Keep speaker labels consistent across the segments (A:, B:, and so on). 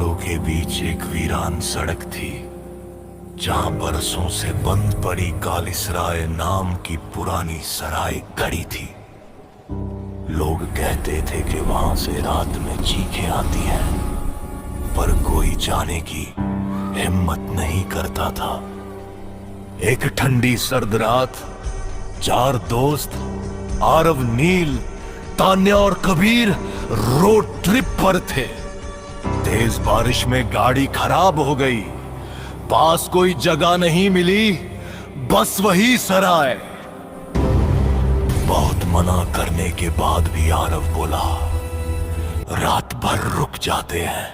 A: पहाड़ों के बीच एक वीरान सड़क थी, जहां बरसों से बंद पड़ी कालिसराय नाम की पुरानी सराय खड़ी थी। लोग कहते थे कि वहां से रात में चीखें आती हैं, पर कोई जाने की हिम्मत नहीं करता था। एक ठंडी सर्द रात, चार दोस्त आरव, नील, तान्या और कबीर रोड ट्रिप पर थे। तेज बारिश में गाड़ी खराब हो गई, पास कोई जगह नहीं मिली, बस वही सराय। बहुत मना करने के बाद भी आरव बोला, रात भर रुक जाते हैं,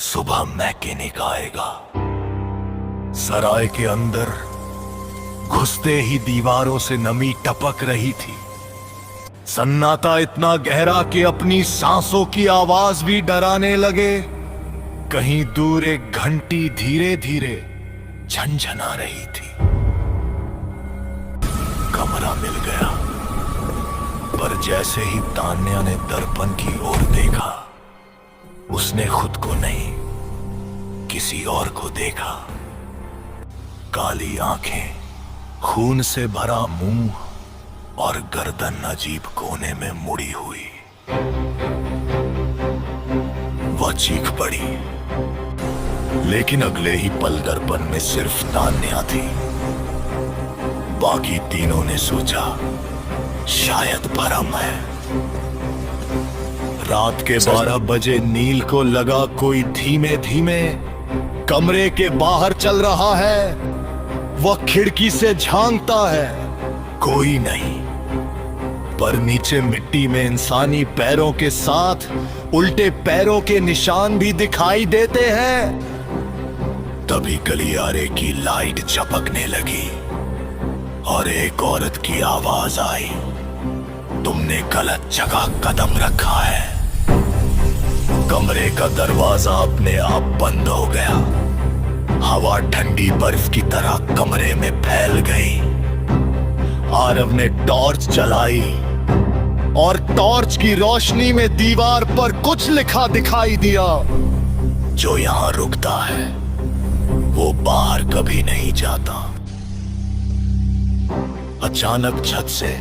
A: सुबह मैकेनिक आएगा। सराय के अंदर घुसते ही दीवारों से नमी टपक रही थी। सन्नाटा इतना गहरा कि अपनी सांसों की आवाज भी डराने लगे। कहीं दूर एक घंटी धीरे धीरे झनझना रही थी। कमरा मिल गया, पर जैसे ही तान्या ने दर्पण की ओर देखा, उसने खुद को नहीं, किसी और को देखा। काली आंखें, खून से भरा मुंह और गर्दन अजीब कोने में मुड़ी हुई। वह चीख पड़ी, लेकिन अगले ही पल दर्पण में सिर्फ तान्या थी। बाकी तीनों ने सोचा शायद भरम है। रात के 12 बजे नील को लगा कोई धीमे धीमे कमरे के बाहर चल रहा है। वह खिड़की से झांकता है, कोई नहीं, पर नीचे मिट्टी में इंसानी पैरों के साथ उल्टे पैरों के निशान भी दिखाई देते हैं। तभी गलियारे की लाइट झपकने लगी और एक औरत की आवाज आई, तुमने गलत जगह कदम रखा है। कमरे का दरवाजा अपने आप बंद हो गया। हवा ठंडी बर्फ की तरह कमरे में फैल गई। आरव ने टॉर्च जलाई और टॉर्च की रोशनी में दीवार पर कुछ लिखा दिखाई दिया, जो यहां रुकता है वो बाहर कभी नहीं जाता। अचानक छत से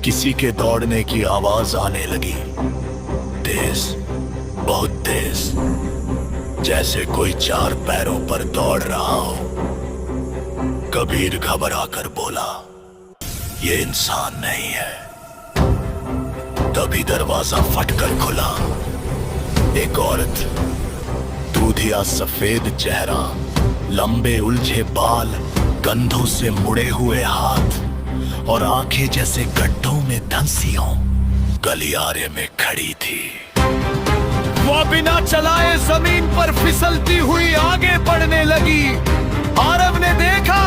A: किसी के दौड़ने की आवाज आने लगी, तेज, बहुत तेज, जैसे कोई चार पैरों पर दौड़ रहा हो। कबीर घबरा कर बोला, ये इंसान नहीं है। तभी दरवाजा फटकर खुला। एक औरत, दूधिया सफेद चेहरा, लंबे उलझे बाल, कंधों से मुड़े हुए हाथ और आंखें जैसे गड्ढों में धंसी हों, गलियारे में खड़ी थी। वो बिना चलाए जमीन पर फिसलती हुई आगे बढ़ने लगी। आरव ने देखा,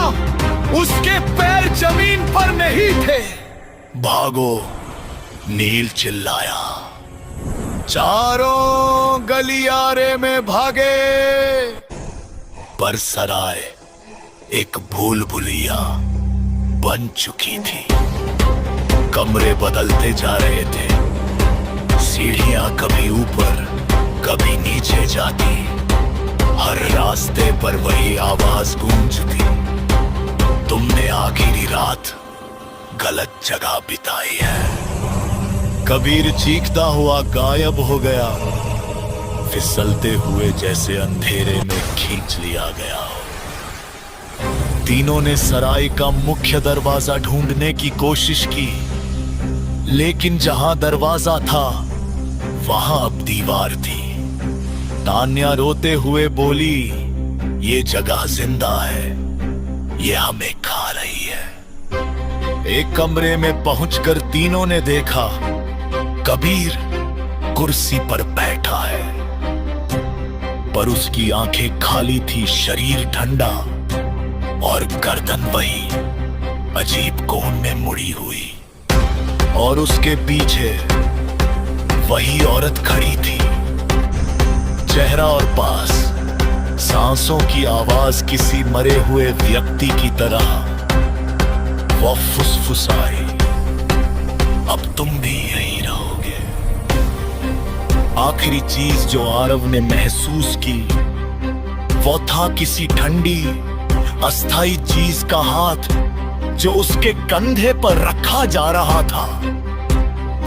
A: उसके पैर जमीन पर नहीं थे। भागो, नील चिल्लाया। चारों गलियारे में भागे, पर सराय एक भूल भुलैया बन चुकी थी। कमरे बदलते जा रहे थे, सीढ़ियां कभी ऊपर कभी नीचे जाती। हर रास्ते पर वही आवाज गूंजती, तुमने आखिरी रात गलत जगह बिताई है। कबीर चीखता हुआ गायब हो गया, फिसलते हुए जैसे अंधेरे में खींच लिया गया। तीनों ने सराय का मुख्य दरवाजा ढूंढने की कोशिश की, लेकिन जहां दरवाजा था वहां अब दीवार थी। तान्या रोते हुए बोली, ये जगह जिंदा है, ये हमें खा रही है। एक कमरे में पहुंचकर तीनों ने देखा, कबीर कुर्सी पर बैठा है, पर उसकी आंखें खाली थी, शरीर ठंडा और गर्दन वही अजीब कोण में मुड़ी हुई। और उसके पीछे वही औरत खड़ी थी, चेहरा और पास सांसों की आवाज किसी मरे हुए व्यक्ति की तरह। वह फुसफुसाई, अब तुम भी यहीं रहोगे। आखिरी चीज जो आरव ने महसूस की वो था किसी ठंडी अस्थाई चीज का हाथ जो उसके कंधे पर रखा जा रहा था,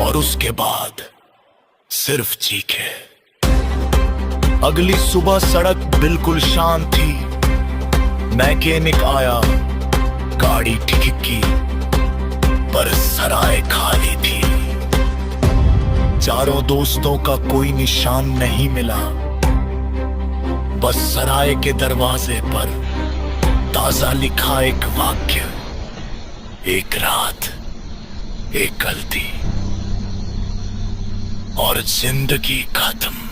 A: और उसके बाद सिर्फ चीखे। अगली सुबह सड़क बिल्कुल शांत थी। मैकेनिक आया, गाड़ी ठीक की, पर सराय खाली थी। चारों दोस्तों का कोई निशान नहीं मिला, बस सराय के दरवाजे पर ताजा लिखा एक वाक्य, एक रात, एक गलती और जिंदगी खत्म।